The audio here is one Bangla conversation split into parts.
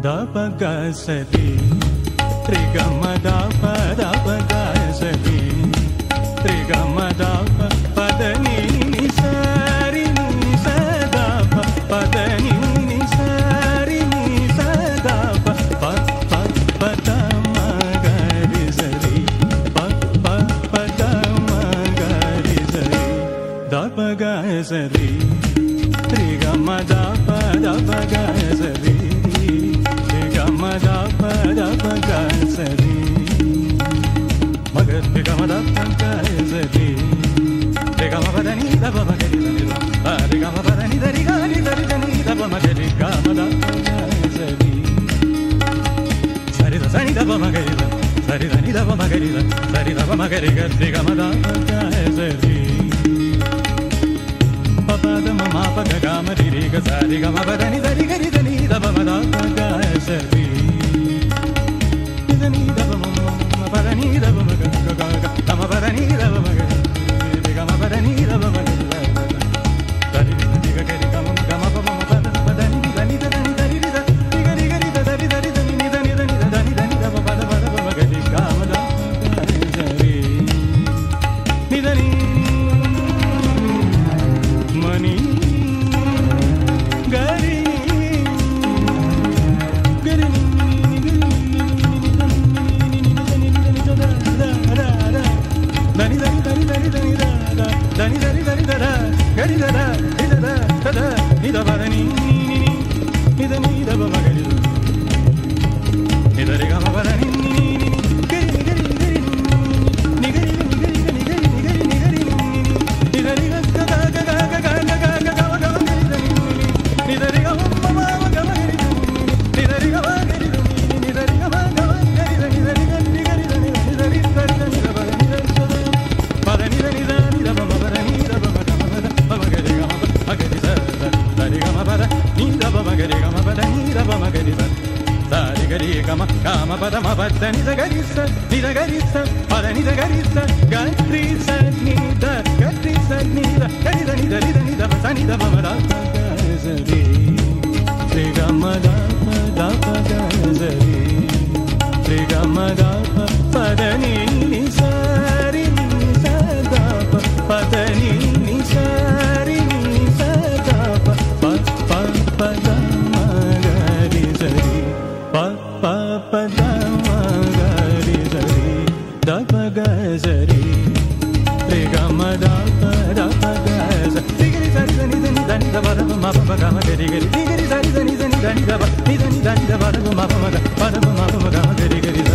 దప గసరి త్రిగమ దప దప గసరి త్రిగమ దప పదని నిసరి నిసదప పదని నిసరి నిసదప ప ప పదమ గరి సరి ప ప పదమ గరి సరి దప గసరి త్రిగమ దప దప గసరి త్రిగమ దప దప గసరి మగరి గమ దప గసరి త్రిగమ పదని దప మగరి త్రిగమ పదని దరి గరి దరి దని దప మగరి గమ దప గసరి సరి సని దప మగరి సరి దని దప మగరి సరి దప మగరి త్రిగమ దప గసరి పద మమ పగ గమ రి గ సరి గమ పదని దరి గరి దని దప మద గసరి దని దప మమ పదని దప మగ గ గమ పదని దప మగ రి గమ పదని దప మగ దరి రి గ గరి గమ గమ పమ పద పదని దని దని దరి రి రి గరి గరి దరి దరి దని ని దని దని దని దని దప పద పద మగ రి గమ ద గసరి ని దని మని గరి గరి దని దని దని దని దని దని దని దని దర గరి దర ని దర దద ని దబ ని ని ని దని దబ మగరి ని దరి గమ బర ని ని ని గరి గరి గరి ని గరి ని గరి ని గరి ని గరి ని గరి ని దరి గ గ గ గ గ గ గ గ గ గ గరి దని ని దరి గమ మమ గమ గరి ని దరి గమ గరి ని దరి గమ గమ గరి ని దరి గ ని గరి ని దరి దరి దని దబ ని దరి సద పద ని దని దని దబ మబర ని దబ గమ మమ గరి గమ మగరి సద దరి గమ పద ని దబ మగరి గమ పద ని దబ మగరి సద దరి గరి గమ గమ పద మ పద ని ద గరి స ని ద గరి స పద ని ద గరి స గరి స ని ద గరి స ని ద గరి దని దరి దని దబ స ని దబ మద గసరి శ్రీ గమ దప దప గసరి శ్రీ గమ దప పద ని ని సరి ని సదప పద ని ని సరి ని సదప ప ప పద మగరి సరి ప ప పద మగరి సరి దప గసరి శ్రీ గమ దప దప గసరి గరి సరి దని దని దని దబ దబ మ ప గమ గరి గరి గరి సరి దని దని దని దబ ని దని దని దబ దబ మ ప మగ ప దబ మ ప గమ గరి గరి ద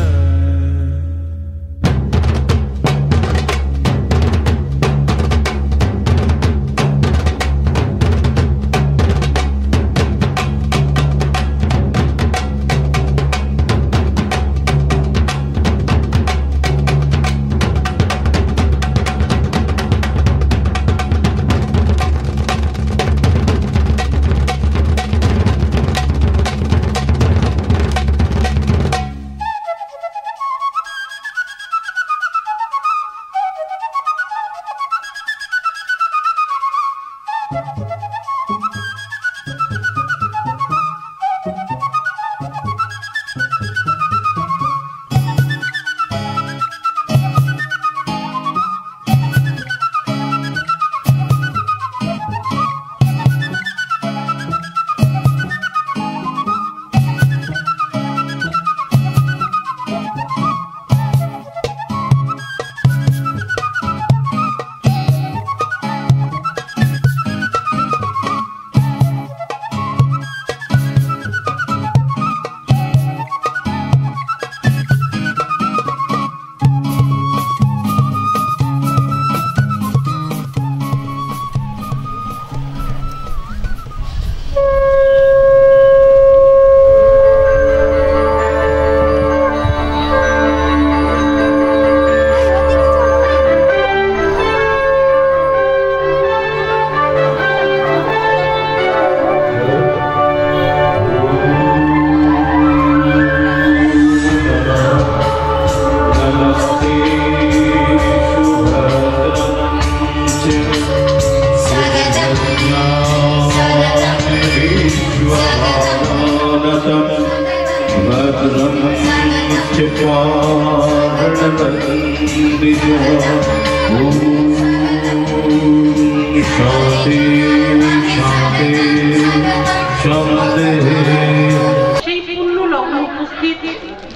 সেই পূর্ণ লগ্ন উপস্থিত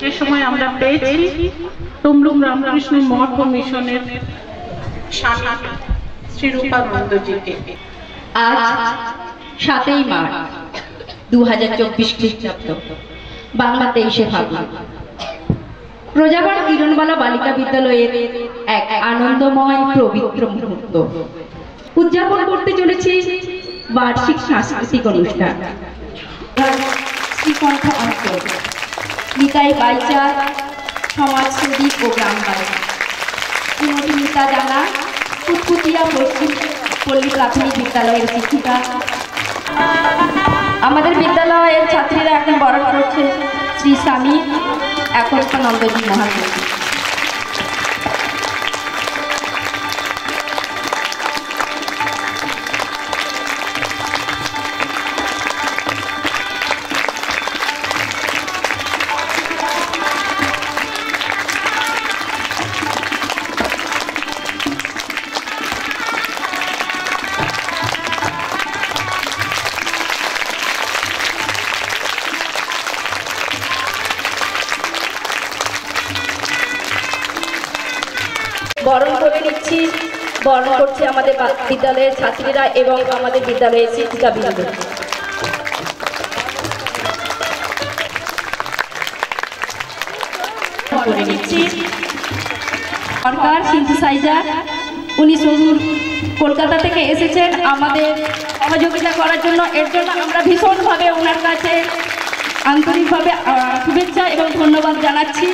যে সময় আমরা পেয়েছি তমলুক রামকৃষ্ণ মঠ ও মিশনের স্বামী শ্রী রূপানন্দজিকে। আজ 7ই মার্চ 2024 খ্রিস্টাব্দ, বাংলা 23শে ফাল্গুন। প্রজাবাড়ি কিরণবালা বালিকা বিদ্যালয়ের এক আনন্দময় পবিত্র মুহূর্ত উদযাপন করতে চলেছি বার্ষিক সাংস্কৃতিক অনুষ্ঠান। শ্রীকণ্ঠ অঞ্চল নিতাই বাইচার সমাজসেবী ও গ্রামবাসী শ্রীমতী নিতা জানা কুতকুতিয়া পশ্চিম পল্লী প্রাথমিক বিদ্যালয়ের শিক্ষিকা। আমাদের বিদ্যালয়ের ছাত্রীরা এখন বরণ করছে শ্রী স্বামী একস্থানন্দজি মহাশয়। বরণ করে নিচ্ছি, বরণ করছে আমাদের বিদ্যালয়ের ছাত্রীরা এবং আমাদের বিদ্যালয়ের শিক্ষিকাবৃন্দ। করে নিচ্ছি সরকার সিনথেসাইজার, উনি কলকাতা থেকে এসেছেন আমাদের সহযোগিতা করার জন্য। এর জন্য আমরা ভীষণভাবে ওনার কাছে আন্তরিকভাবে শুভেচ্ছা এবং ধন্যবাদ জানাচ্ছি।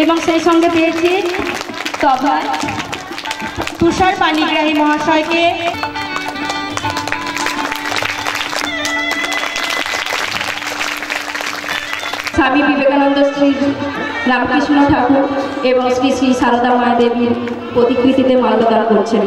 এবং সেই সঙ্গে পেয়েছি তভায় তুষার পানিগ্রাহী মহাশয়কে। স্বামী বিবেকানন্দ, শ্রী রামকৃষ্ণ ঠাকুর এবং শ্রী শ্রী সারদা মায়া দেবীর প্রতিকৃতিতে মাল্যদান করছেন।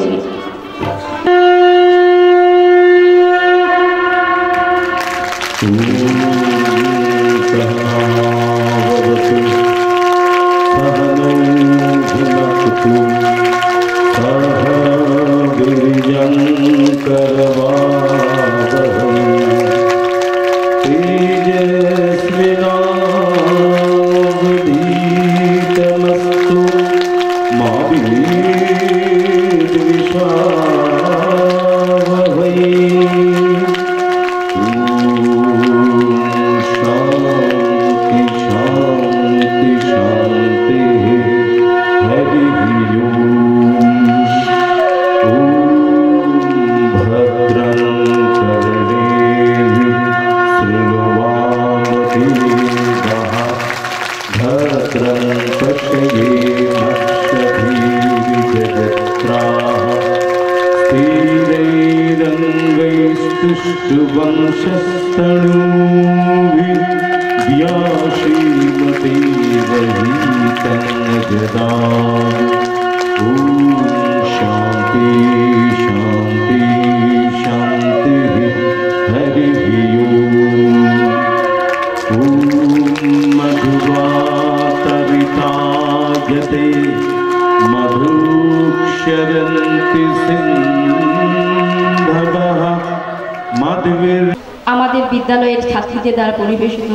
আমাদের বিদ্যালয়ের ছাত্রীদের দ্বারা পরিবেশিত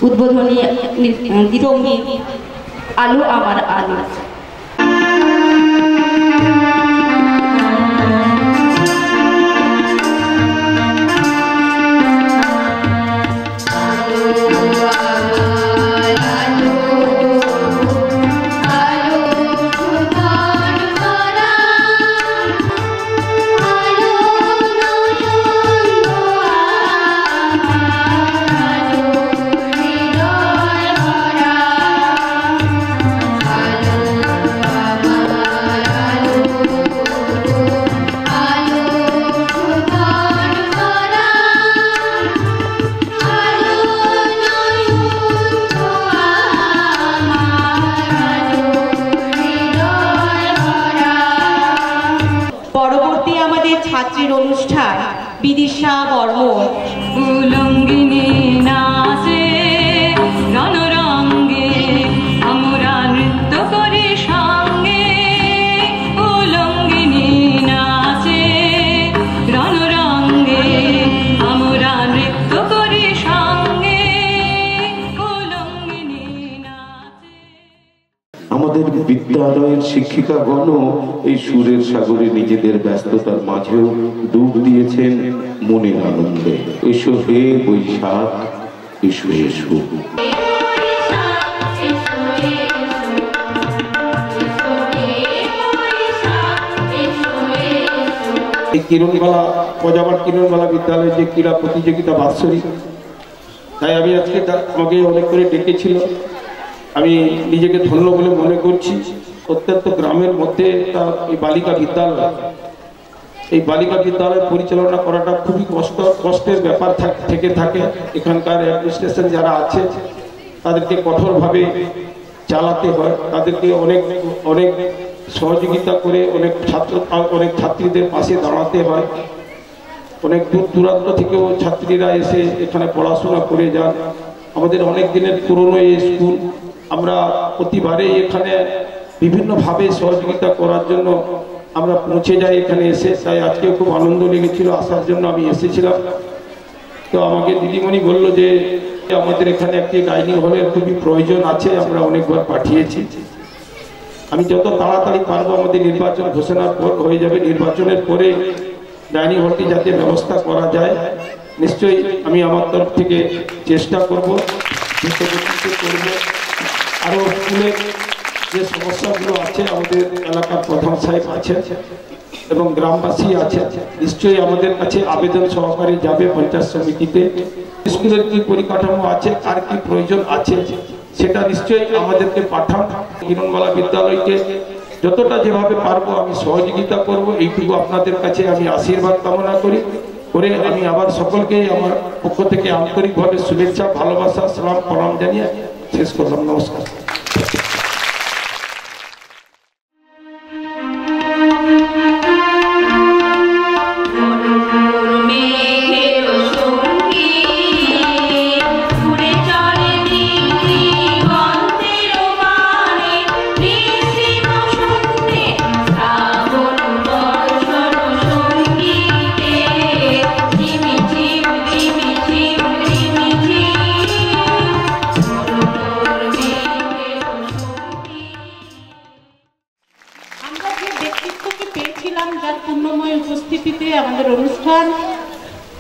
উদ্বোধনী গীতঙ্গীত আলো আমার আলো। ছাত্রীর অনুষ্ঠান বিদিশা বর্মন উলঙ্গিনী নাচে রণরঙ্গিনী বিদ্যালয়ের শিক্ষিকাগণও এই সুরের সাগরে নিজেদের ব্যস্ততার মাঝেও ডুব দিয়েছেন মনের আনন্দে। এসো হে বৈশাখ, এসো এসো। এই কিরণবালা প্রজাপাট কিরণবালা বিদ্যালয়ের যে ক্রীড়া প্রতিযোগিতা বাৎসরিক, তাই আমি আজকে আমাকে অনেক করে ডেকেছিল। আমি নিজেকে ধন্য বলে মনে করছি। অত্যন্ত গ্রামের মধ্যে এই বালিকা বিদ্যালয়, এই বালিকা বিদ্যালয় পরিচালনা করাটা খুবই কষ্টের ব্যাপার থেকে থাকে। এখানকার অ্যাডমিনিস্ট্রেশন যারা আছে তাদেরকে কঠোরভাবে চালাতে হয়, তাদেরকে অনেক সহযোগিতা করে অনেক ছাত্রীদের পাশে দাঁড়াতে হয়। অনেক দূর দূরান্ত থেকেও ছাত্রীরা এসে এখানে পড়াশোনা করে যান। আমাদের অনেক দিনের পুরনো এই স্কুল, আমরা প্রতিবারেই এখানে বিভিন্নভাবে সহযোগিতা করার জন্য আমরা পৌঁছে যাই এখানে এসে। তাই আজকে খুব আনন্দ লেগেছিল, আসার জন্য আমি এসেছিলাম। তো আমাকে দিদিমণি বললো যে আমাদের এখানে একটি ডাইনিং হলের খুবই প্রয়োজন আছে, আমরা অনেকবার পাঠিয়েছি। আমি যত তাড়াতাড়ি পারবো, আমাদের নির্বাচন ঘোষণার পর হয়ে যাবে, নির্বাচনের পরে ডাইনিং হলটি যাতে ব্যবস্থা করা যায় নিশ্চয়ই আমি আমার তরফ থেকে চেষ্টা করব। আরও স্কুলের যে সমস্যাগুলো আছে, আমাদের এলাকার প্রধান সাহেব আছেন এবং গ্রামবাসী আছে, নিশ্চয়ই আমাদের কাছে আবেদন সহকারে যাবে পঞ্চায়েত সমিতিতে। স্কুলের কি পরিকাঠামো আছে, আর কি প্রয়োজন আছে, সেটা নিশ্চয়ই আমাদেরকে পাঠান। কিরণবালা বিদ্যালয়কে যতটা যেভাবে পারবো আমি সহযোগিতা করব, এইটুকু আপনাদের কাছে আমি আশীর্বাদ কামনা করি। আমি আবার সকলকে আমার পক্ষ থেকে আন্তরিকভাবে শুভেচ্ছা, ভালোবাসা, সালাম, প্রণাম জানিয়ে শেষ করলাম। নমস্কার। আমাদের অনুষ্ঠান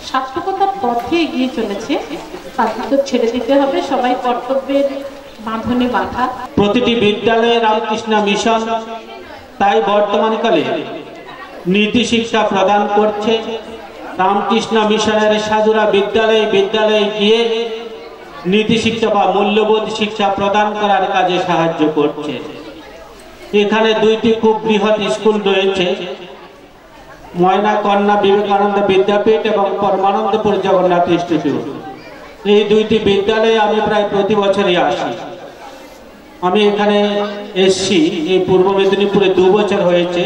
সার্থকতার পথে এগিয়ে চলেছে, তাকে তো ছেড়ে দিতে হবে, সবাই কর্তব্যের বাঁধনে বাঁধা। প্রতিটি বিদ্যালয়ে রামকৃষ্ণ মিশন তাই বর্তমানকালে নীতি শিক্ষা প্রদান করছে। রামকৃষ্ণ মিশনের সাধুরা বিদ্যালয়ে গিয়ে নীতি শিক্ষা বা মূল্যবোধ শিক্ষা প্রদান করার কাজে সাহায্য করছে। এখানে দুইটি খুব বৃহৎ স্কুল রয়েছে, ময়না কন্যা বিবেকানন্দ বিদ্যাপীঠ এবং পরমানন্দপুর জগন্নাথ ইনস্টিটিউট। এই দুইটি বিদ্যালয়ে আমি প্রায় প্রতি বছরই আসি। আমি এখানে এসছি এই পূর্ব মেদিনীপুরে 2 বছর হয়েছে।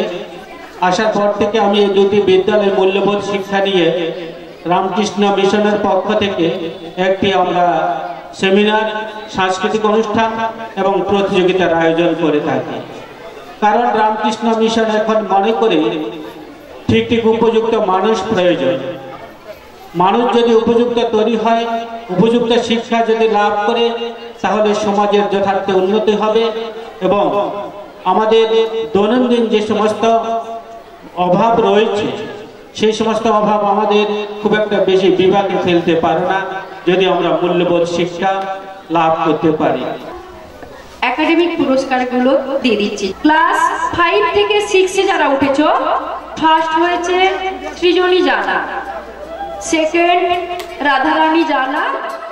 আসার পর থেকে আমি এই দুটি বিদ্যালয়ে মূল্যবোধ শিক্ষা নিয়ে রামকৃষ্ণ মিশনের পক্ষ থেকে একটি আমরা সেমিনার, সাংস্কৃতিক অনুষ্ঠান এবং প্রতিযোগিতার আয়োজন করে থাকি। কারণ রামকৃষ্ণ মিশন এখন মনে করে ঠিক উপযুক্ত মানুষ প্রয়োজন। মানুষ যদি উপযুক্ত তৈরি হয়, উপযুক্ত শিক্ষা যদি লাভ করে, তাহলে সমাজের যথার্থ উন্নতি হবে এবং আমাদের দৈনন্দিন যে সমস্ত অভাব রয়েছে সেই সমস্ত অভাব আমাদের খুব একটা বেশি বিভাগে ফেলতে পারে না যদি আমরা মূল্যবোধ শিক্ষা লাভ করতে পারি। একাডেমিক পুরস্কারগুলো দিয়ে দিচ্ছি। ক্লাস 5 থেকে 6 যারা উঠেছো, ফার্স্ট হয়েছে সৃজনী জানা, সেকেন্ড রাধারানী জানা,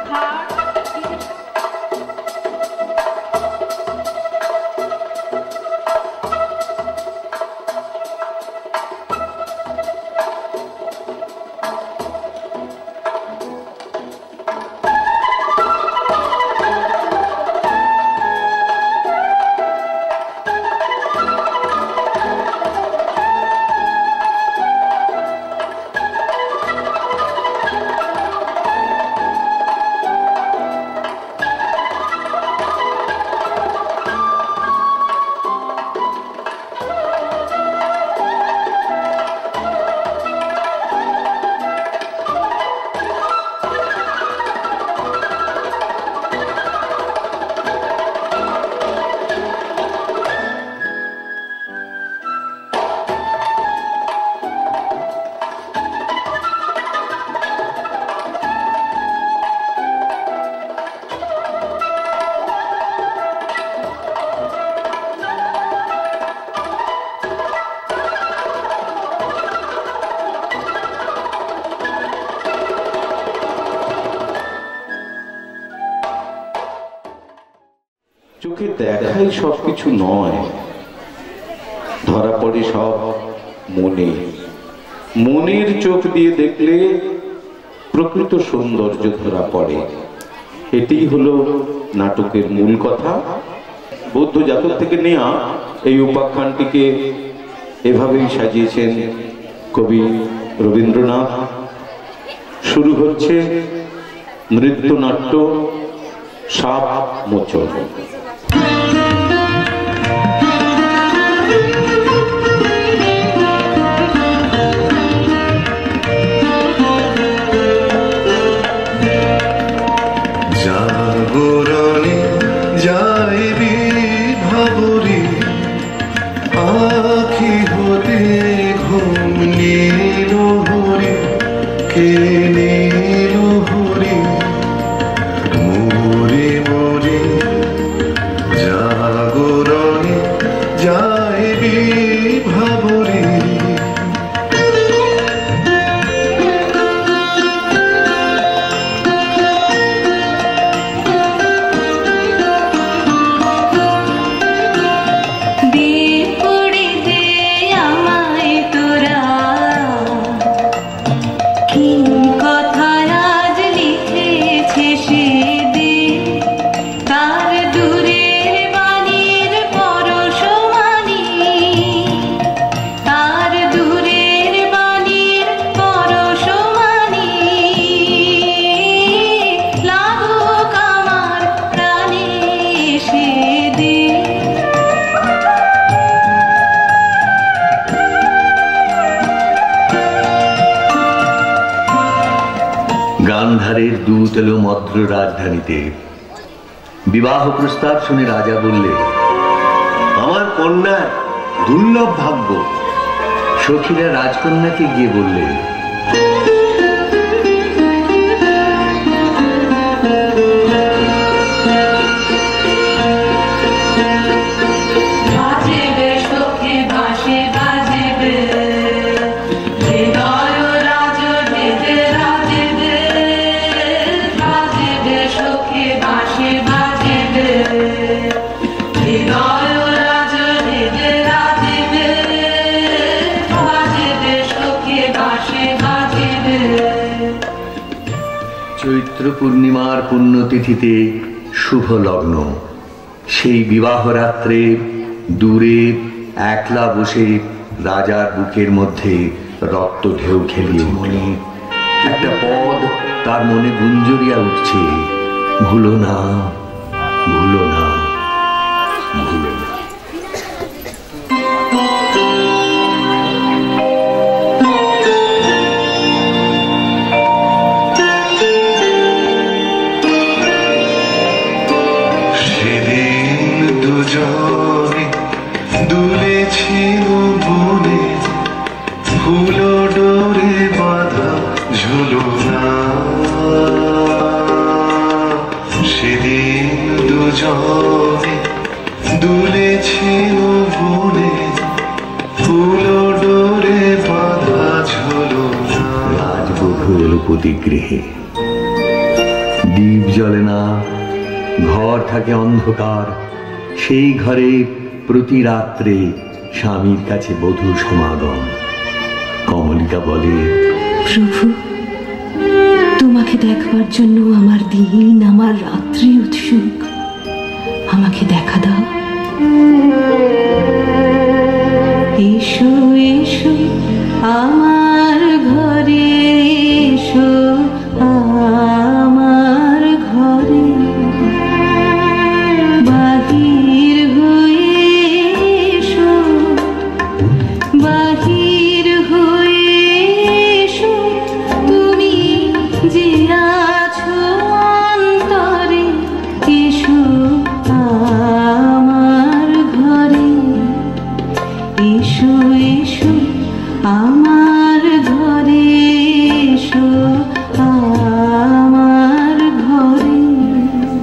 থার্ড চোখে দেখাই সবকিছু নয়, ধরা পড়ে সব মনে। মনের চোখ দিয়ে দেখলে প্রকৃত সৌন্দর্য ধরা পড়ে। এটি হলো নাটকের মূল কথা। বৌদ্ধ জাতক থেকে নেয়া এই উপাখ্যানটিকে এভাবেই সাজিয়েছেন কবি রবীন্দ্রনাথ। শুরু হচ্ছে নৃত্যনাট্য সাপ মোচন। জাগরণে যাইবি ভাবরি, আখি হতে ঘুম নীল হরি, কে নীল হরি মোরে মোরে। জাগরণে যাইবি ভাবরি, গান্ধারের দূত এলো মদ্র রাজধানীতে। বিবাহ প্রস্তাব শুনে রাজা বললে, আমার কন্যার দুর্লভ ভাগ্য। সখীরা রাজকন্যাকে গিয়ে বললে, চৈত্র পূর্ণিমার পুণ্যতিথিতে শুভ লগ্ন। সেই বিবাহ রাত্রে দূরে একলা বসে রাজার বুকের মধ্যে রক্ত ঢেউ খেলিয়ে মনে একটা পদ তার মনে গুঞ্জরিয়া উঠছে, ভুলো না, ভুলো না, ভুলো না। দুজনে দুলেছিল বনে, ফুল ডোরে বাঁধা ঝুলনা। সেদিন দুজনে দুলেছিল বনে, ফুল ডোরে বাঁধা ঝুলনা। রাজবধূ এলো প্রতিগৃহে, দীপ জ্বলে না, ঘর থাকে অন্ধকার। সেই ঘরে প্রতি রাত্রে স্বামীর কাছে বধূ সমাগম। কমলিকা বলে, প্রভু, তোমাকে দেখবার জন্য আমার দিন আমার রাত্রি উৎসুক, আমাকে দেখা দাও। এসো এসো আমার ঘরে, এসো আমার ঘরে। বাহির হয়ে এসো, বাহির হয়ে এসো, তুমি যে আছো অন্তরে। এসো আমার ঘরে, এসো এসো আমার ঘরে, এসো আমার ঘরে।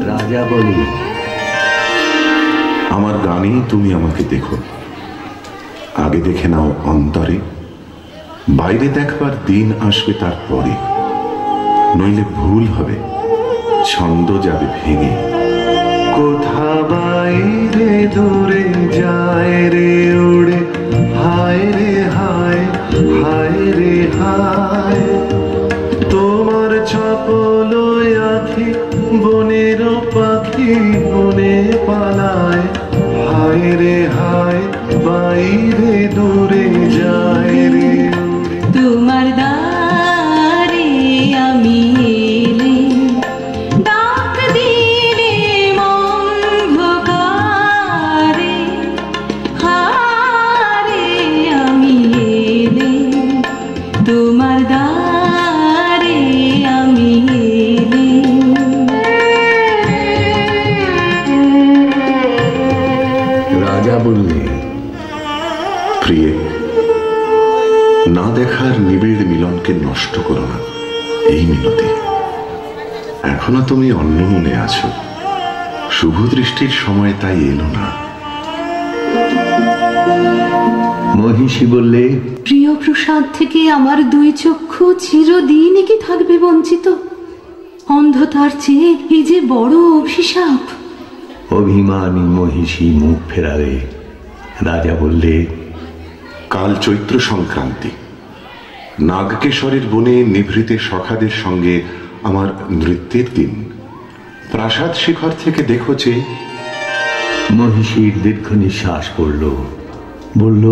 রাজা বলে, আমার গানেই তুমি আমাকে দেখো, আগে দেখে নাও অন্তরে। বাইরে দেখবার দিন আসবে তারপরে, নইলে ভুল হবে, ছন্দ যাবে ভেঙে। কোথা বাইরে দূরে যায় রে উড়ে, হায় রে হায়, হায় রে হায়। তোমার চপল আখি বনের পাখি বনে পালায়, হায় রে হায়, বাইরে দূরে যায় রে। তোমার দ্বারে আমি এলে, ডাক দিলে অন্ধকারে, হারে আমি এলে, তোমার দ্বারে আমি এলে। রাজা বললে, প্রিয়ে, না দেখার নিবিড় মিলনকে নষ্ট করো না। এই মিনতি, এখনো তুমি অন্য মনে আছো, শুভ দৃষ্টির সময় তাই এলো না। মহিষী বললে, প্রিয় প্রসাদ থেকে আমার দুই চক্ষু চিরদিনই কি থাকবে বঞ্চিত? অন্ধতার চেয়ে এই যে বড় অভিশাপ। অভিমানী মহিষী মুখ ফেরালে। রাজা বললে, কাল চৈত্র সংক্রান্তি, নাগকেশরের বনে নিভৃতে সখাদের সঙ্গে আমার নৃত্যের দিন। প্রাসাদ শিখর থেকে দেখো যে। মহিষীর দীর্ঘ নিঃশ্বাস পড়ল, বলল,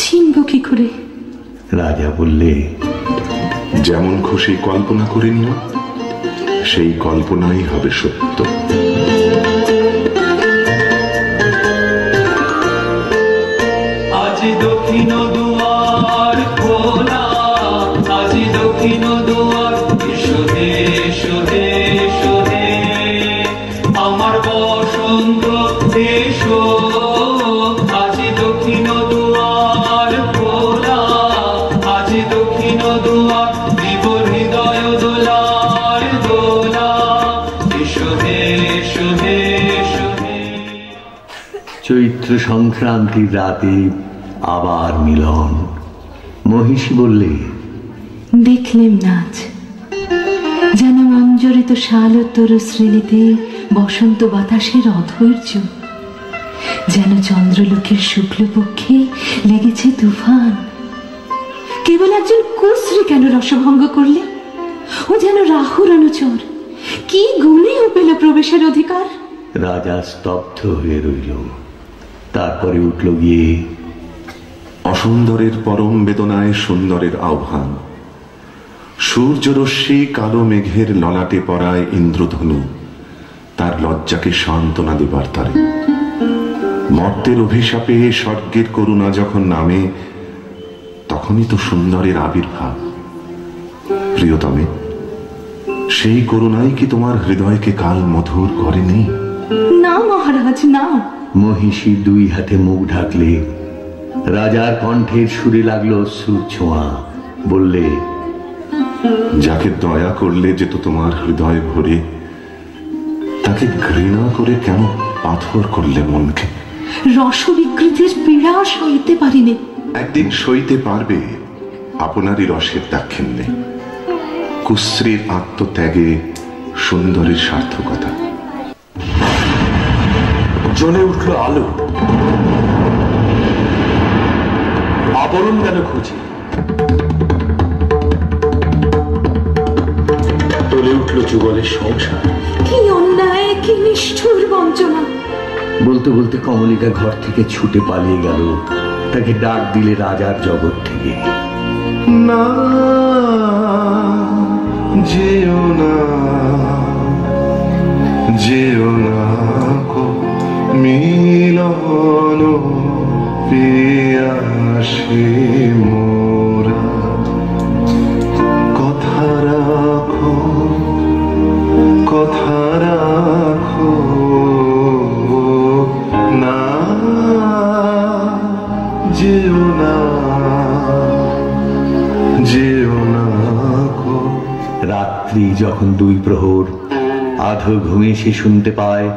চিনব কি করে? রাজা বললে, যেমন খুশি কল্পনা করে নিও, সেই কল্পনাই হবে সত্য। আজি দক্ষিণ দুয়ার খোলা, আজি দক্ষিণ দুয়ার, এসো হে এসো হে এসো হে আমার বসন্ত এসো। আজি দক্ষিণ দুয়ার খোলা, আজি দক্ষিণ দুয়ার, দিব হৃদয় দোলার দোলা, এসো হে এসো হে এসো হে। চৈত্র সংক্রান্তির রাতে আবার মিলন। মহিষী বললে, দেখলেম নাচ, যেন মঞ্জরিত শালোত্তর শ্রেণীতে বসন্ত বাতাসের অধৈর্য, যেন চন্দ্রলোকের শুক্লপক্ষে লেগেছে তুফান। কেবল একজন কুশ্রী কেন রসভঙ্গ করলে? ও যেন রাহুর অনুচর, কি গুণে ও পেল প্রবেশের অধিকার? রাজা স্তব্ধ হয়ে রইল। তারপরে উঠল গিয়ে, অসুন্দরের পরম বেদনায় সুন্দরের আহ্বান। সূর্যরশ্মি কালো মেঘের ললাটে পড়ায় ইন্দ্রধনু, তার লজ্জাকে সান্ত্বনা দেবার তারে। মর্তের অভিশাপে স্বর্গের করুণা যখন নামে, তখনই তো সুন্দরের আবির্ভাব। প্রিয়তমে, সেই করুণাই কি তোমার হৃদয়কে কাল মধুর করেনি? না মহারাজ, না। মহিষী দুই হাতে মুখ ঢাকলে। রাজার কণ্ঠের সুরে লাগলো অশ্রুর ছোঁয়া। বললে, যাকে দয়া করলে যে তো তোমার হৃদয় ভরে, তাকে ঘৃণা করে কেন পাথর করলে মনকে? রসবিকৃতির পীড়া সইতে পারিনি। একদিন সইতে পারবে আপনারই রসের দাক্ষিণ্যে, কুশ্রীর আত্মত্যাগে সুন্দরের সার্থকতা। জ্বলে উঠল আলো, আবরণ গেল খুঁজে, টলে উঠল যুগলের সংসার। কি অন্যায়, কি নিষ্ঠুর বঞ্চনা! বলতে বলতে কমলিকা ঘর থেকে ছুটে পালিয়ে গেল। তাকে ডাক দিলে রাজার জগৎ থেকে, না যেও না, যেও না কো মিলন পিয়াসে মোরা। কথা রাখো, কথা রাখো, না যেও না, যেও না গো। রাত্রি যখন দুই প্রহর, আধো ঘুমে সে শুনতে পায়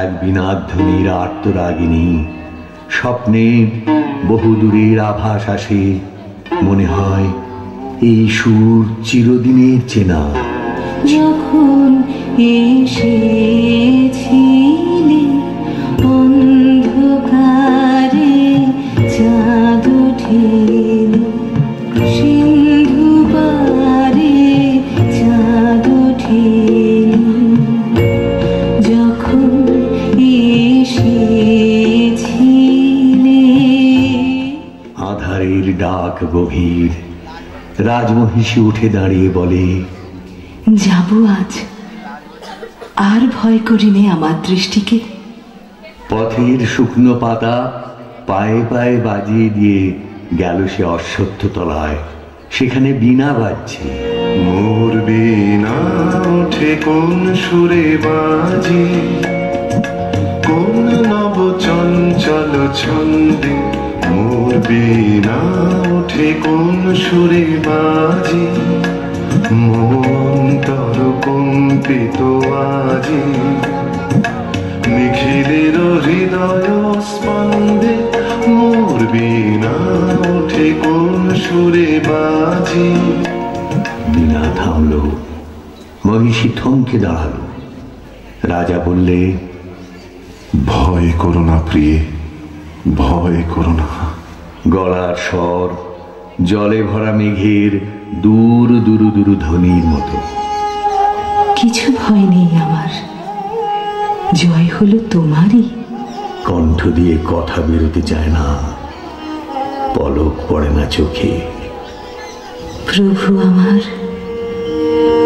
এক বিনাধ্বনির আর্তরাগিনী। স্বপ্নে বহুদূরের আভাস আসে, মনে হয় এই সুর চিরদিনের চেনা। যখন এসেছিলে রাজমহিষী উঠে দাঁড়িয়ে বলে, যাব আজ, আর ভয় করিনে আমার দৃষ্টিকে। পথের শুকনো পাতা পায়ে পায়ে বাজিয়ে দিয়ে গেল সে অশ্বত্থ তলায়। সেখানে বীণা বাজছে। মোর বীণা ওঠে কোন সুরে বাজে, কোন নব চঞ্চল ছন্দে। মোর বীণা ওঠে কোন সুরে বাজে, মন্তর কম্পিত আজি। নিখিলের হৃদয় স্পন্দে মোর বীণা ওঠে কোন সুরে বাজে। বীণা থামল, মহিষী থমকে দাঁড়ালো। রাজা বললে, ভয় করো না প্রিয়ে, ভয় করো না। গলার স্বর জলে ভরা মেঘের দূর দূর দূর ধ্বনির মতো। কিছু ভয় নেই আমার, জয় হলো তোমারই। কণ্ঠ দিয়ে কথা বেরোতে চায় না, পলক পড়ে না চোখে। প্রভু আমার,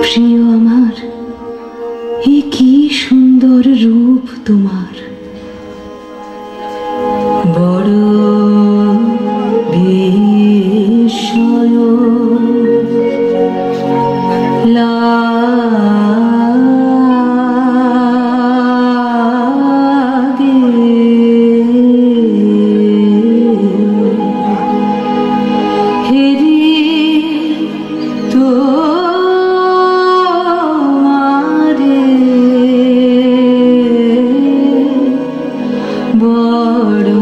প্রিয় আমার, এ কি সুন্দর রূপ তোমার। বড় বিস্ময় লাগে, হেরি তোমারে বড়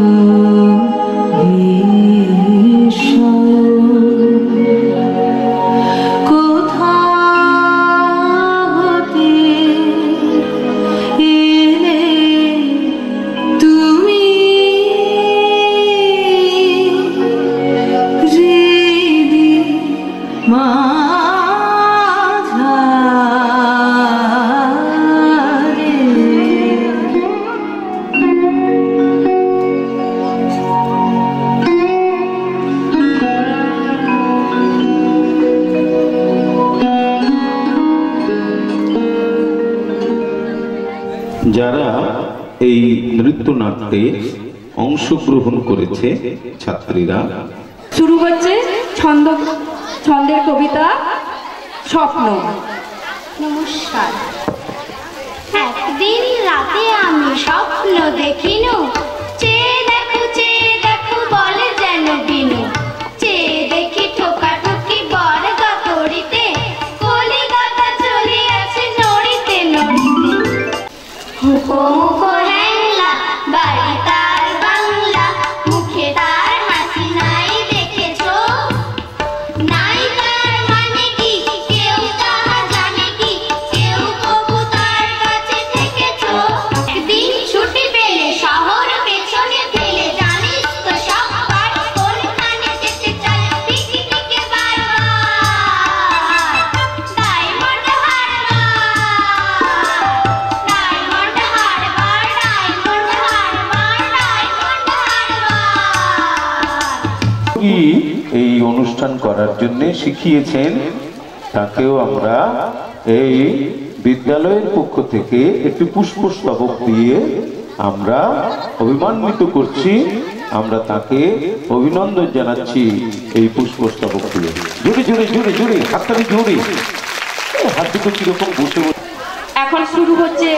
যারা এই নৃত্যনাট্যে অংশগ্রহণ করেছে ছাত্রীরা, শুরু হচ্ছে ছন্দের কবিতা স্বপ্ন। নমস্কার। একদিন রাতে আমি স্বপ্ন দেখিনু, চেয়ে দেখো বলে যেন বিনু। চেয়ে দেখি ঠোকাঠুকি বর গাতড়িতে, কলিকাতা চলে আছে নড়িতে নড়িতে। মুখো মুখো হ্যাংলা, বাড়ি তার বাংলা, মুখে তার হাসি নাই দেখেছো? নাই তার মানে কি কেউ তাহা জানে কি? কেউ কবু তার কাছে থেকেছো? একদিন ছুটি পেলে শহর পেছনে ফেলে, জানিস তো সব পাঠ কোনখানে যেতে চায় পিকনিকে বারবার। Diamond Harbour, diamond Harbour, diamond Harbour, diamond Harbour. কি এই অনুষ্ঠান করার জন্য শিখিয়েছেন, তাকেও আমরা এই বিদ্যালয়ের পক্ষ থেকে একটি পুষ্পস্তবক দিয়ে আমরা অভিমানিত করছি। আমরা তাকে অভিনন্দন জানাচ্ছি এই পুষ্পস্তবক দিয়ে। জুড়ে জুড়ে জুড়ে জুড়ে হাততালি জুড়ে, হাত দুটো কিরকম বসে বসে। এখন শুরু হচ্ছে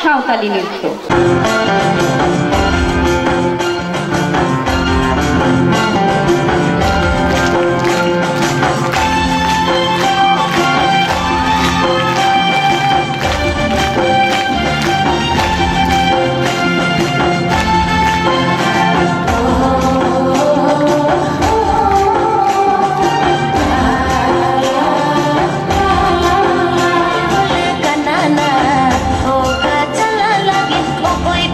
সাঁওতালি নৃত্য। Kanana, oh, kacala lagi, oh boy,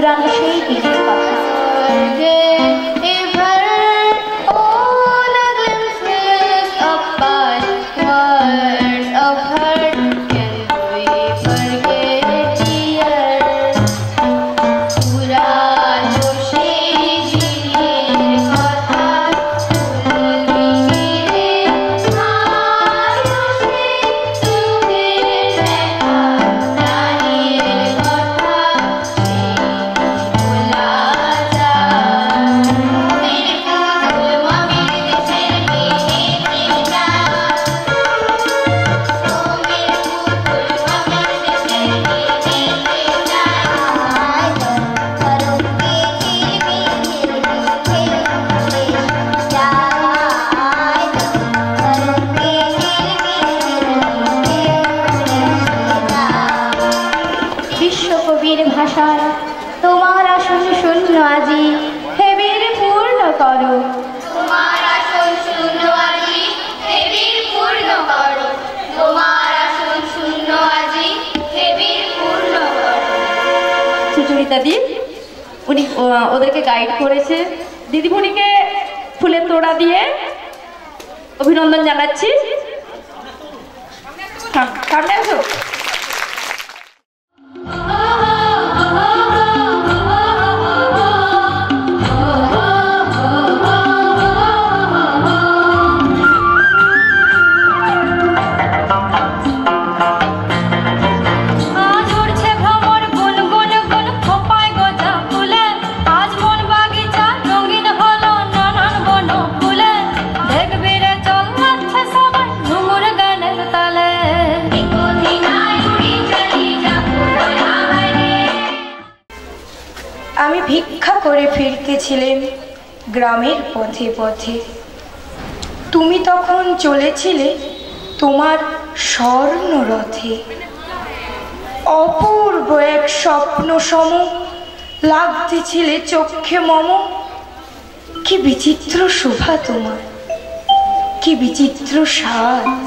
পুরানো সেই দিনের কথা। তোমার আসন শূন্য আজি হে বীর পূর্ণ করো, তোমার আসন শূন্য আজি হে বীর পূর্ণ করো, তোমার আসন শূন্য আজি হে বীর পূর্ণ করো। সুচরিতা দি উনি ওদেরকে গাইড করেছে। দিদিমণিকে ফুলের তোড়া দিয়ে অভিনন্দন জানাচ্ছি। সামনে আসো। আমি ভিক্ষা করে ফিরতেছিলেন গ্রামের পথে পথে, তুমি তখন চলেছিলে তোমার স্বর্ণ রথে। অপূর্ব এক স্বপ্ন সম লাগতেছিলে চোখে মম, কি বিচিত্র শোভা তোমার, কি বিচিত্র সাজ।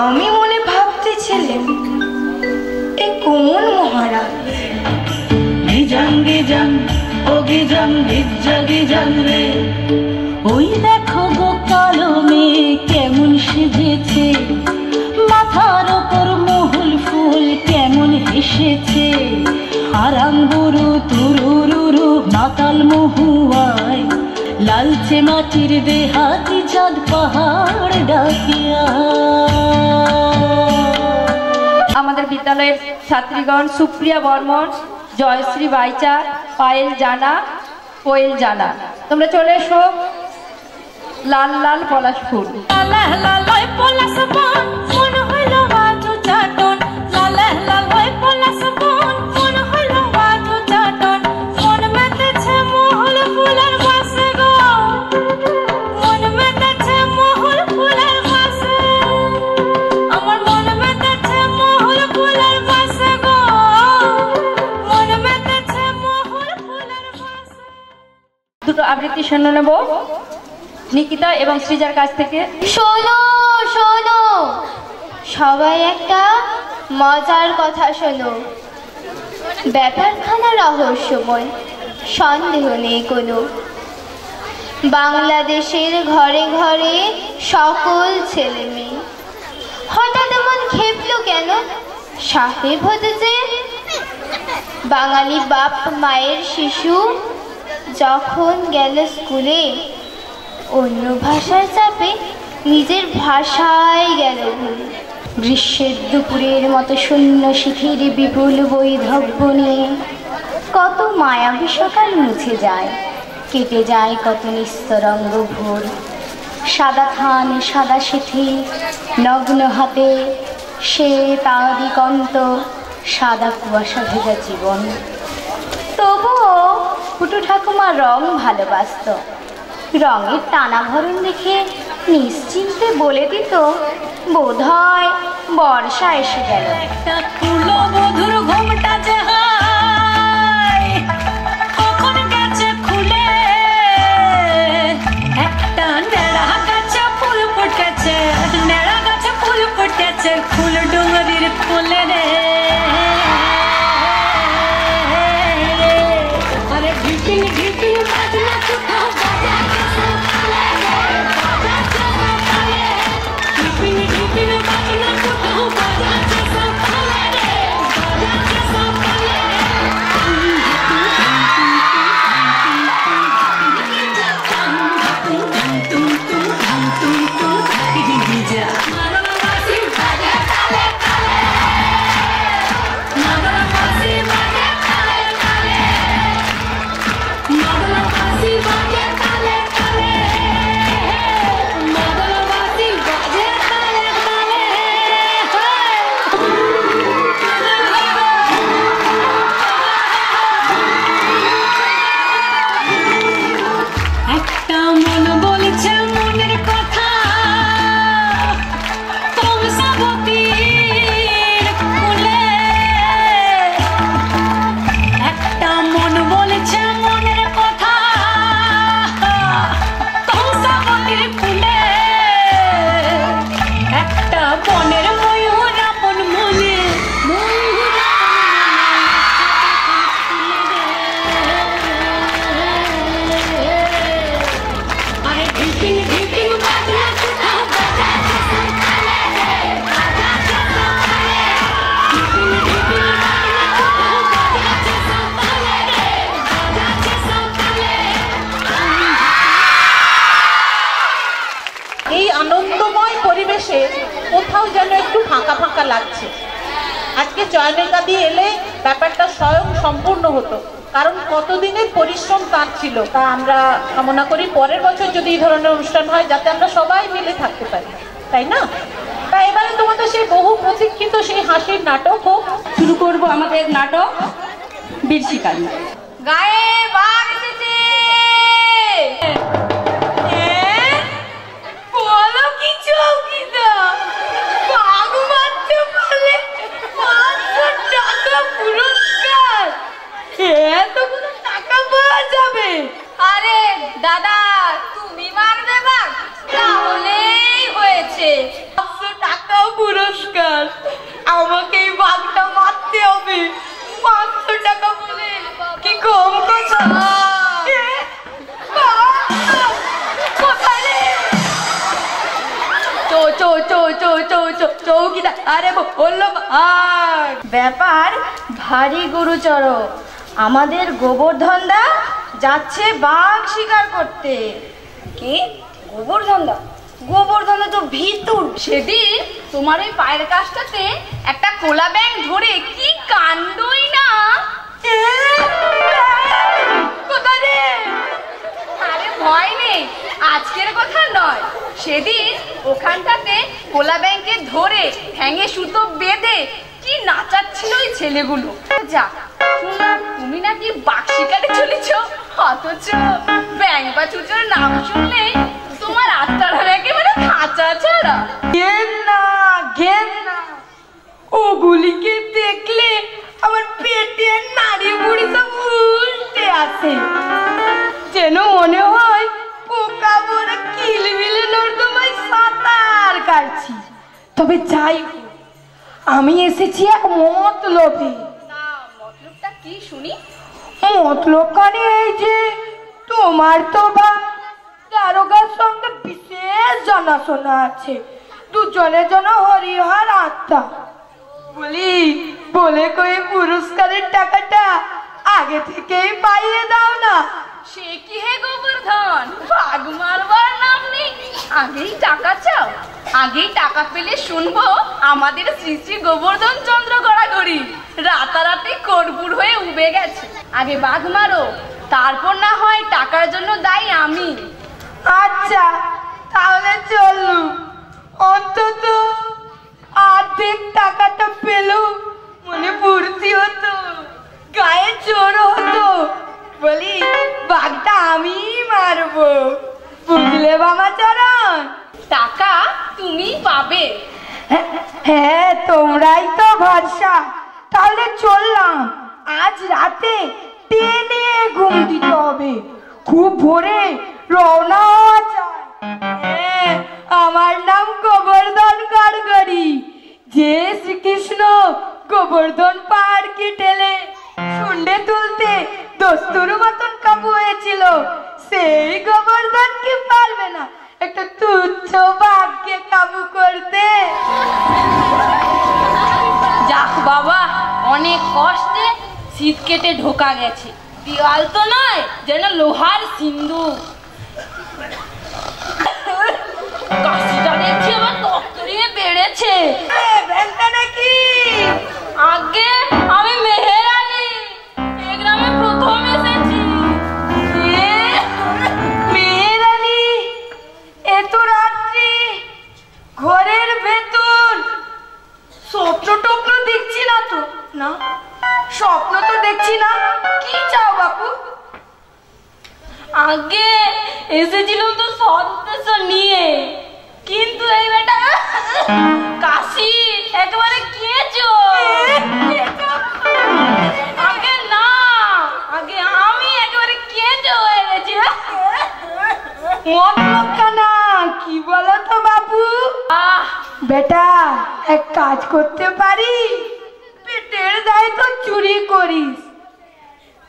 আমি মনে ভাবতেছিলেন এ কোন মহারাজ। ওই দেখো গো কালো মেয়ে কেমন সেজেছে, মাথার ওপর মহুল ফুল কেমন হেসেছে, আর আঙ্গুরু তুরুরুরু মাতাল মহুয়ায়, লালচে মাটির দেহাতি চাঁদ পাহাড় ডাকিয়া। আমাদের বিদ্যালয়ের ছাত্রীগণ সুপ্রিয়া বর্মন, জয়শ্রী বাইচা, পায়েল জানা, কোয়েল জানা, তোমরা চলে এসো। লাল লাল পলাশ ফুল। দুটো আবৃত্তি শুনে নেব নিকিতা এবং সৃজার কাছ থেকে। শোনো শোনো সবাই, একটা মজার কথা শোনো। ব্যাপারখানা রহস্যময়, সন্দেহ নেই কোনো। বাংলাদেশের ঘরে ঘরে সকল ছেলে মেয়ে হঠাৎ এমন খেপলো কেন? সাহেব হতে যে বাঙালি বাপ মায়ের শিশু যখন গেল স্কুলে, অন্য ভাষার চাপে নিজের ভাষায় গেল ভুলে। গ্রীষ্মের দুপুরের মতো শূন্য শিখির বিপুল বৈধব্য নিয়ে কত মায়াবী সকাল মুছে যায়, কেটে যায় কত নিস্তরঙ্গ ভোর। সাদা থান সাদা সিথি নগ্ন হাতে সে তাদিকন্ত, সাদা কুয়াশা ভেজা জীবন। তবুও ফুটু ঠাকুমা রং ভালোবাসত। রঙের টানাভরণ দেখে নিশ্চিন্তে বলে দিত, বোধহয় বর্ষা এসে গেল। একটা কুলো বধুর ঘোমটা যে কখন গেছে খুলে, একটা নেড়া গাছে ফুল ফুটেছে, নেড়া গাছে ফুল ফুটেছে ফুল ডুঙরির কোলে রে। চয়নিকাদি এলে ব্যাপারটা স্বয়ং সম্পূর্ণ হতো, কারণ কতদিনের পরিশ্রম তার ছিল। তা আমরা কামনা করি পরের বছর যদি এই ধরনের অনুষ্ঠান হয় যাতে আমরা সবাই মিলে থাকতে পারি, তাই না? তা এবারে তোমাদের সেই বহু প্রতীক্ষিত সেই হাসির নাটক হোক। শুরু করবো আমাদের নাটক বীর শিকারী। গায়ে বাঘ এসেছে, বলো কি চৌকিদা, বাঘ মারতে পারলে 500 টাকা পুরস্কার, এতগুলো টাকা পাওয়া যাবে। আরে দাদা, তুমি মারবে বাঘ, তাহলেই হয়েছে। 500 টাকা পুরস্কার, আমাকে এই বাঘটা মারতে হবে। 500 টাকা বলে কি কম কথা? চৌকিদা, আরে বললো ব্যাপার ভারী গুরুচর। আমাদের গোবর্ধন দা যাচ্ছে বাঘ শিকার করতে। কি গোবর্ধন দা? গোবর্ধন তো ভিতুর। সেদিন তোমার ওই পায়ের কাছটাতে একটা কোলা ব্যাঙ ধরে কি কাণ্ডই না। কোথা রে? আরে ভয় নেই, আজকের কথা নয়। সেদিন ওখানটাতে কোলা ব্যাঙকে ধরে ঠ্যাঙে সুতো বেঁধে কি নাচাচ্ছিল ওই ছেলেগুলো। যা শুনলাম তুমি নাকি বাঘ শিকারে চলেছ, অথচ ব্যাঙ বা চুচোর নাম শুনলেই তোমার আত্মার একেবারে খাঁচা ছাড়া। ঘেন না, ওগুলিকে দেখলে আমার পেটে নাড়ি বুড়ি সব উল্টে আসে, যেন মনে হয় পোকা বড় কিলবিলে নর্দমায় সাঁতার কাটছি। তবে যাই হোক, আমি এসেছি এক মতলবে। মতলবটা কি শুনি? মতলব কানে এই যে তোমার তো বা দারোগার সঙ্গে বিশেষ জানাশোনা আছে, দুজনের জন্য হরিহর আত্মা। বলে কই পুরস্কারের টাকাটা আগে থেকেই পাইয়ে দাও না। সে কি হে গোবর্ধন, বাঘ মারবার নাম নেই, আগেই টাকা চাও? আগেই টাকা পেলে শুনবো আমাদের শ্রী শ্রী গোবর্ধন চন্দ্র গড়াগড়ি রাতারাতি কর্পূর হয়ে উবে গেছে। আগে বাঘ মারো, তারপর না হয় টাকার জন্য দায়ী আমি। আচ্ছা তাহলে চলু, অন্তত অর্ধেক টাকাটা পেলো মনে ফুর্তি হতো, গায়ে জোর হতো। বলি বাঘটা আমি মারবো, বুঝলে বামাচরণ? টাকা তুমি পাবে। হ্যাঁ, তোমরাই তো ভরসা। তাহলে চললাম, আজ রাতে টেনে ঘুম দিতে হবে, খুব ভোরে রওনা হওয়া চাই। হ্যাঁ, আমার নাম গোবর্ধন গড়গড়ি। যে শ্রীকৃষ্ণ গোবর্ধন পাহাড় কি ঠেলে শুন্ডে তুলতে দস্তুর মতন কাবু হয়েছিল, সেই গোবর্ধন কি পারবে না একটা তুচ্ছ বাঘকে কাবু করতে? যাক বাবা, অনেক কষ্টে শীত কেটে ঢোকা গেছে। দেওয়াল তো নয়, যেন লোহার সিন্ধুক। কাশিটা দেখছি আমার তক্তরিয়ে বেড়েছে। নাকি আগে আমি মেহেরানি, এই গ্রামে প্রথম এসেছি। মেহেরানি, এত রাত্রি ঘরের ভেতর স্বপ্ন টপ্ন দেখছি না তো? না, স্বপ্ন তো দেখছি না। কি চাও বাপু? আগে এসেছিলাম তো সৎ উদ্দেশ্য নিয়ে, কিন্তু এই বেটা কাশি একেবারে কেচো। আগে না, আগে আমি একেবারে কেচো হয়ে গেছি। মতলবখানা কি বলো তো বাবু? বেটা এক কাজ করতে পারি, পেটের দায় তো চুরি করিস,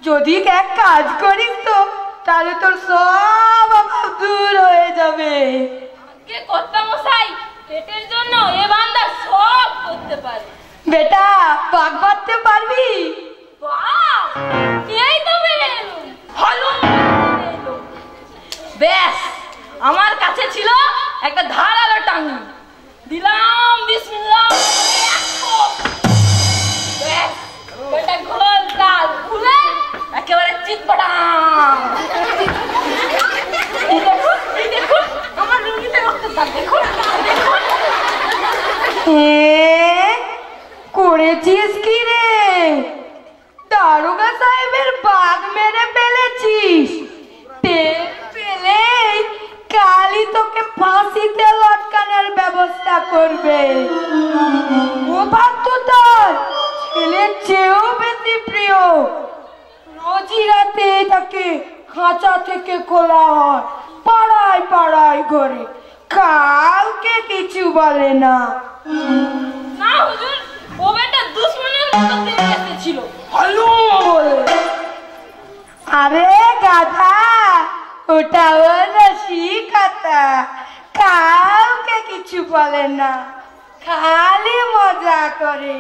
যদি এক কাজ করিস তো তাহলে তোর সব অভাব দূর হয়ে যাবে। কে কর্তা মশাই, পেটের জন্য এ বান্দা সব করতে পারে। বেটা বাঘ মারতে পারবি? এই তো ভালো। ব্যাস, আমার কাছে ছিল একটা ধারালো টাঙ্গি, দিলাম বিসমিল্লাহ, করবে। প্রভাত তো তার ছেলের চেয়েও বেশি প্রিয়। রোজই রাতে তাকে খাঁচা থেকে খোলা হয়, পাড়ায় পাড়ায় ঘরে, কাউকে কিছু বলে না। না হুজুর, ও বেটা দুশ্মনের মতো তেড়ে এসেছিল। হলু বলে। আরে গাধা, ওটা রসিকতা, কাউকে কিছু বলে না, খালি মজা করে।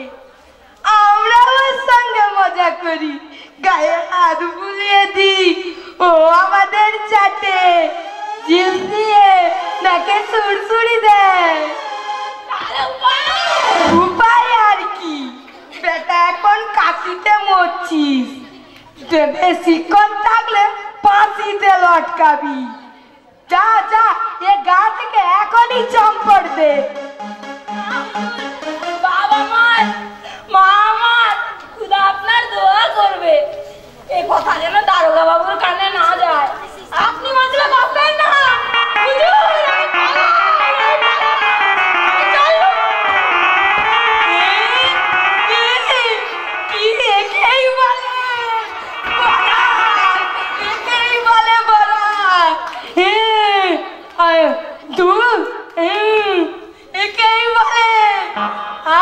আমরা ওর সঙ্গে মজা করি, গায়ে হাত বুলিয়ে দিই, ও আমাদের চাটে, জিভ দিয়ে নাকে সুড়সুড়ি দেয়। উপায় আর কি, বেটা এখন কাশিতে মরছিস, বেশিক্ষণ থাকলে ফাঁসিতে লটকাবি। যা যা, এ গা থেকে এখনই চম্পট দে। বাবা মার, মা আমার, খুদা আপনার দোয়া করবে। এই কথা যেন দারোগা বাবুর কানে না যায়। আপনি মাঝে ভাববেন না হুজুর।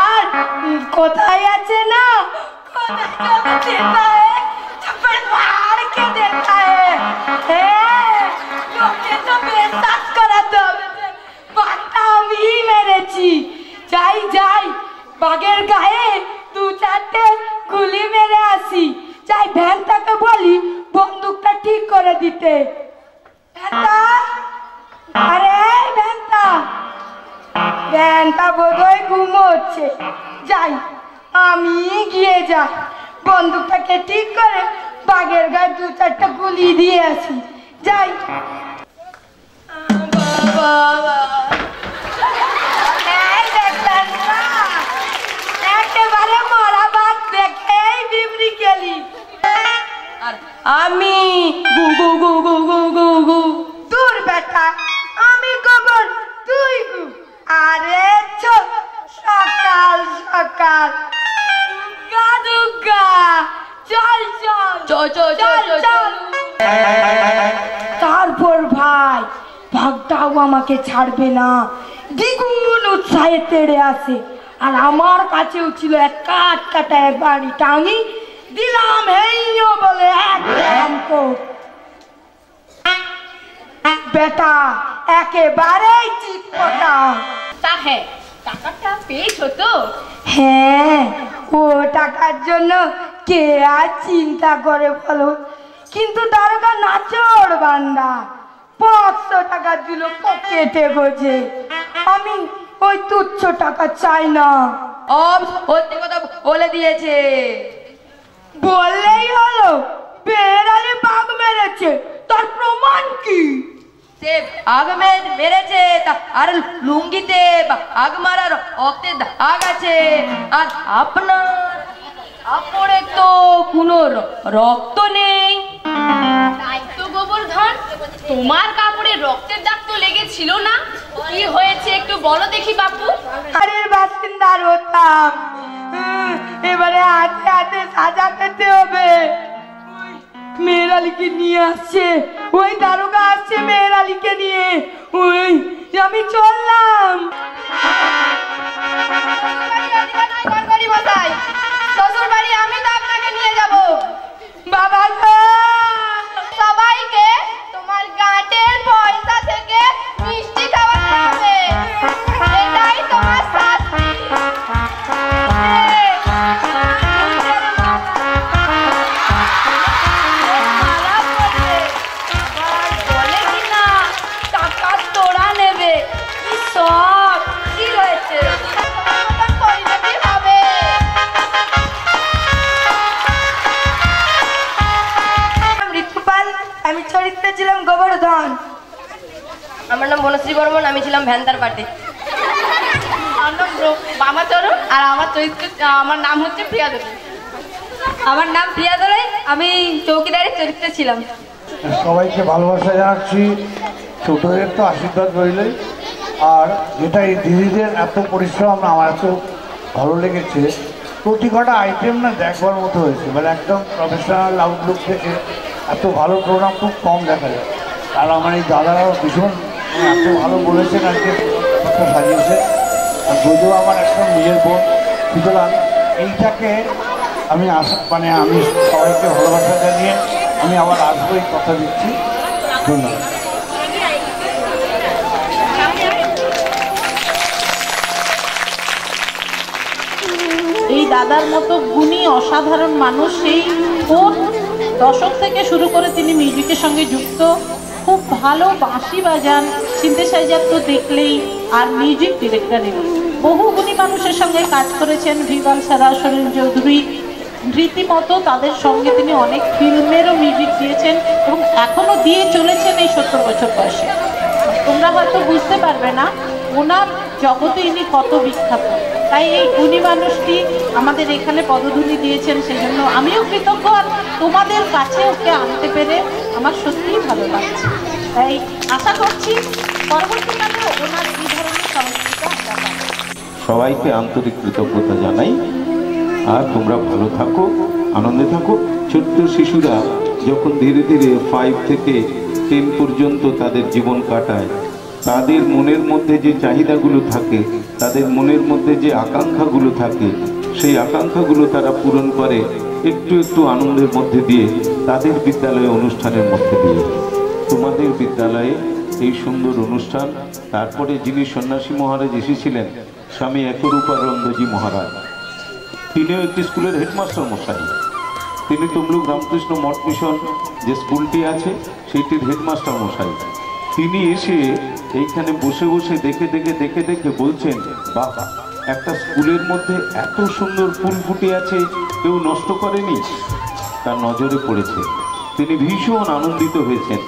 আর কোথায় আছে না, আমি মেরেছি। যাই যাই, বাঘের গায়ে দু চারটে গুলি মেরে আসি। যাই ভ্যানটাকে বলি বন্দুকটা ঠিক করে দিতে। আরে ভ্যানটা বোধহয় ঘুমোচ্ছে। যাই, আমি গিয়ে যাই, বন্দুকটাকে ঠিক করে বাঘের গায়ে দু চারটা গুলি দিয়ে আসি। যাই। একেবারে মরা বাঘ দেখেই বিমরি গেলি। আমি গু গু গু গু গু গু গু। দূর বেটা, আমি গোবর, তুই গু। আরে সকাল সকাল দুগ্গা দুগ্গা, চল চল চল চল চল। তারপর ভাই ভাগটাও আমাকে ছাড়বে না, দ্বিগুণ উৎসাহে তেড়ে আসে। আর আমার কাছেও ছিল এক কাঠ কাটা এক বাড়ি টাঙি, দিলাম হেইও বলে একদম কোপ। বেটা একেবারেই চিৎপটা। তা হ্যাঁ, টাকাটা পেয়েছো তো? হ্যাঁ, ও টাকার জন্য কে আর চিন্তা করে বলো। কিন্তু দারোগা নাচড় বান্দা 500 টাকা দিল পকেটে গোজে। আমি ওই তুচ্ছ টাকা চাই না। সত্যি কথা বলে দিয়েছে। বললেই হলো, বেড়ালে বাঘ মেরেছে, তার প্রমাণ কি? আগ মেরেছে, আর লুঙ্গিতে আগ মারার রক্তের দাগ আছে। আর আপনার কাপড়ে তো কোনো রক্ত নেই। তাই তো গোবর্ধন, তোমার কাপড়ে রক্তের দাগ তো লেগেছিল না? কি হয়েছে একটু বলো দেখি বাপু। আরে বাসিন্দার হতাম, এবারে হাতে হাতে সাজা পেতে হবে। মেয়েরালিকে নিয়ে আসছে, ওই দারোগা আসছে মেয়েরালিকে নিয়ে। ওই আমি চললাম। শ্বশুর বাড়ি আমি তো আপনাকে নিয়ে যাব। বাবা সবাইকে তোমার গাঁটের পয়সা থেকে মিষ্টি খাওয়াতে হবে, এটাই তোমার শাস্তি। বলে কিনা টাকা তোরা নেবে, কি সব কি হয়েছে? আমি চরিত্রে ছিলাম গোবর্ধন। আমার নাম বনশ্রী বর্মন, আমি ছিলাম ভ্যানতার পার্টি। বামাচরণ, আর আমার চরিত্র, আমার নাম হচ্ছে প্রিয়াদরী। আমার নাম প্রিয়াদরী, আমি চৌকিদারের চরিত্রে ছিলাম। সবাইকে ভালোবাসা জানাচ্ছি, ছোটদের তো আশীর্বাদ রইলই। আর যেটা এই দিদিদের এত পরিশ্রম আমার এত ভালো লেগেছে, প্রতি কটা আইটেম না দেখবার মতো হয়েছে, মানে একদম প্রফেশনাল আউটলুক থেকে এত ভালো প্রোগ্রাম খুব কম দেখা যায়। আর আমার এই দাদারাও ভীষণ এত ভালো বলেছেন আজকে সাজিয়েছে। আর যদিও আমার একদম নিজের বোন, সুতরাং এইটাকে আমি মানে আমি সবাইকে ভালোবাসা জানিয়ে আমি আবার আসবো, এই কথা দিচ্ছি। ধন্যবাদ। এই দাদার মতো গুণী অসাধারণ মানুষ সেই কোন দশক থেকে শুরু করে তিনি মিউজিকের সঙ্গে যুক্ত, খুব ভালো বাঁশি বাজান, সিনথেসাইজার তো দেখলেই, আর মিউজিক ডিরেক্টরের বহু গুণী মানুষের সঙ্গে কাজ করেছেন, ভিভাল সারা, সলিল চৌধুরী, রীতিমতো তাদের সঙ্গে তিনি অনেক ফিল্মেরও মিউজিক দিয়েছেন এবং এখনও দিয়ে চলেছেন এই 70 বছর বয়সে। তোমরা হয়তো বুঝতে পারবে না ওনার জগতে ইনি কত বিখ্যাত। তাই এই গুণী মানুষটি আমাদের এখানে পদধূলি দিয়েছেন, সেই জন্য আমিও কৃতজ্ঞ। আর তোমাদের কাছে ওকে আনতে পেরে আমার সত্যিই ভালো লাগছে। তাই আশা করছি পরবর্তীকালে ওনার এই ধরনের সহযোগিতা আমরা পাবো। সবাইকে আন্তরিক কৃতজ্ঞতা জানাই। আর তোমরা ভালো থাকো, আনন্দে থাকো। ছোট্ট শিশুরা যখন ধীরে ধীরে 5 থেকে 10 পর্যন্ত তাদের জীবন কাটায়, তাদের মনের মধ্যে যে চাহিদাগুলো থাকে, তাদের মনের মধ্যে যে আকাঙ্ক্ষাগুলো থাকে, সেই আকাঙ্ক্ষাগুলো তারা পূরণ করে একটু একটু আনন্দের মধ্যে দিয়ে, তাদের বিদ্যালয়ে অনুষ্ঠানের মধ্যে দিয়ে। তোমাদের বিদ্যালয়ে এই সুন্দর অনুষ্ঠান, তারপরে যিনি সন্ন্যাসী মহারাজ এসেছিলেন, স্বামী একরূপানন্দজি মহারাজ, তিনিও একটি স্কুলের হেডমাস্টার মশাই। তিনি তমলুক রামকৃষ্ণ মঠ মিশন যে স্কুলটি আছে সেইটির হেডমাস্টার মশাই। তিনি এসে এইখানে বসে বসে দেখে দেখে বলছেন, বাহ, একটা স্কুলের মধ্যে এত সুন্দর ফুল ফুটে আছে, কেউ নষ্ট করেনি। তার নজরে পড়েছে, তিনি ভীষণ আনন্দিত হয়েছেন।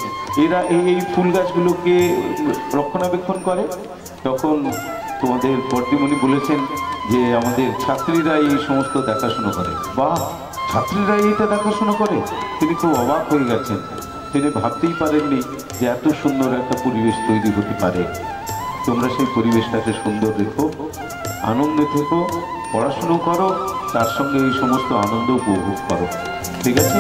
এরা এই ফুল গাছগুলোকে রক্ষণাবেক্ষণ করে। তখন তোমাদের বর্দিমণি বলেছেন যে আমাদের ছাত্রীরা এই সমস্ত দেখাশুনো করে। বাহ, ছাত্রীরা এইটা দেখাশুনো করে। তিনি খুব অবাক হয়ে গেছেন। তিনি ভাবতেই পারেননি যে এত সুন্দর একটা পরিবেশ তৈরি হতে পারে। তোমরা সেই পরিবেশটাকে সুন্দর রেখো, আনন্দে থেকো, পড়াশুনো করো, তার সঙ্গে এই সমস্ত আনন্দ উপভোগ করো। ঠিক আছে?